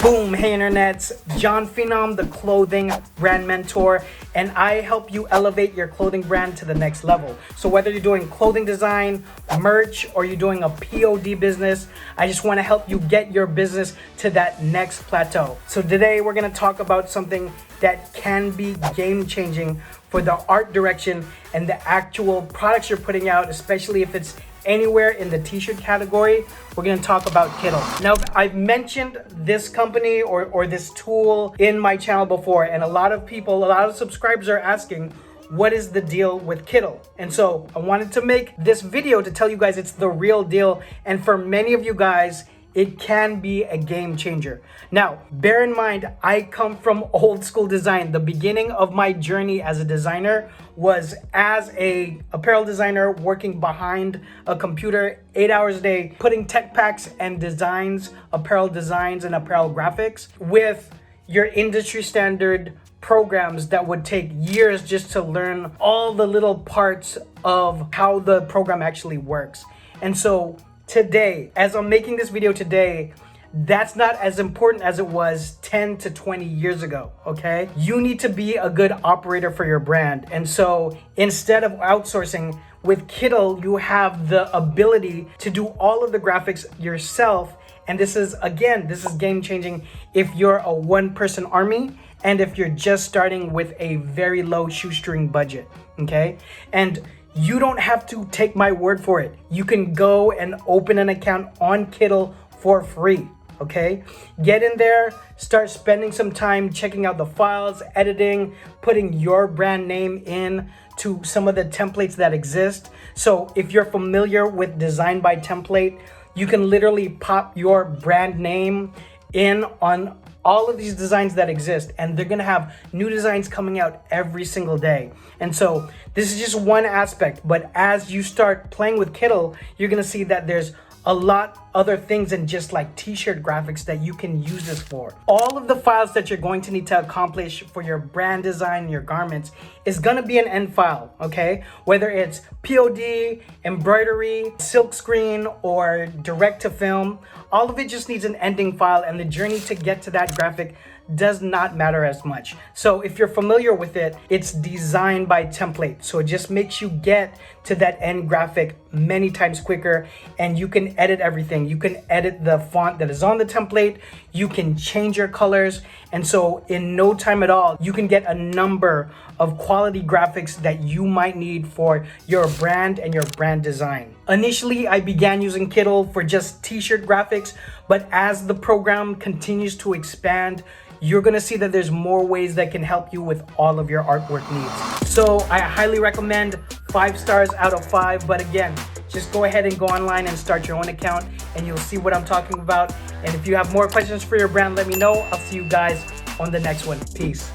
Boom, hey internets, Jon Phenom, the clothing brand mentor, and I help you elevate your clothing brand to the next level. So whether you're doing clothing design, merch, or you're doing a POD business, I just want to help you get your business to that next plateau. So today we're going to talk about something that can be game changing for the art direction and the actual products you're putting out, especially if it's anywhere in the t-shirt category. We're going to talk about Kittl. Now, I've mentioned this company or this tool in my channel before, and a lot of subscribers are asking, what is the deal with Kittl? And so I wanted to make this video to tell you guys it's the real deal. And for many of you guys, it can be a game changer. Now, bear in mind, I come from old school design. The beginning of my journey as a designer was as a apparel designer working behind a computer 8 hours a day, putting tech packs and designs, apparel designs and apparel graphics with your industry standard programs that would take years just to learn all the little parts of how the program actually works. And so today, as I'm making this video today, that's not as important as it was 10 to 20 years ago, okay? You need to be a good operator for your brand. And so instead of outsourcing, with Kittl, you have the ability to do all of the graphics yourself. And this is game changing if you're a one-person army and if you're just starting with a very low shoestring budget, okay? And you don't have to take my word for it. You can go and open an account on Kittl for free, okay? Get in there, start spending some time checking out the files, editing, putting your brand name in to some of the templates that exist. So if you're familiar with design by template, you can literally pop your brand name in on all of these designs that exist, and they're gonna have new designs coming out every single day. And so this is just one aspect, but as you start playing with Kittl, you're gonna see that there's a lot other things than just like t-shirt graphics that you can use this for. All of the files that you're going to need to accomplish for your brand design, your garments, is gonna be an end file, okay? Whether it's POD, embroidery, silk screen, or direct to film, all of it just needs an ending file, and the journey to get to that graphic does not matter as much. So if you're familiar with it, it's designed by template. So it just makes you get to that end graphic many times quicker, and you can edit everything. You can edit the font that is on the template. You can change your colors. And so in no time at all, you can get a number of quality graphics that you might need for your brand and your brand design. Initially, I began using Kittl for just t-shirt graphics, but as the program continues to expand, you're gonna see that there's more ways that can help you with all of your artwork needs. So I highly recommend 5 stars out of 5. But again, just go ahead and go online and start your own account and you'll see what I'm talking about. And if you have more questions for your brand, let me know. I'll see you guys on the next one. Peace.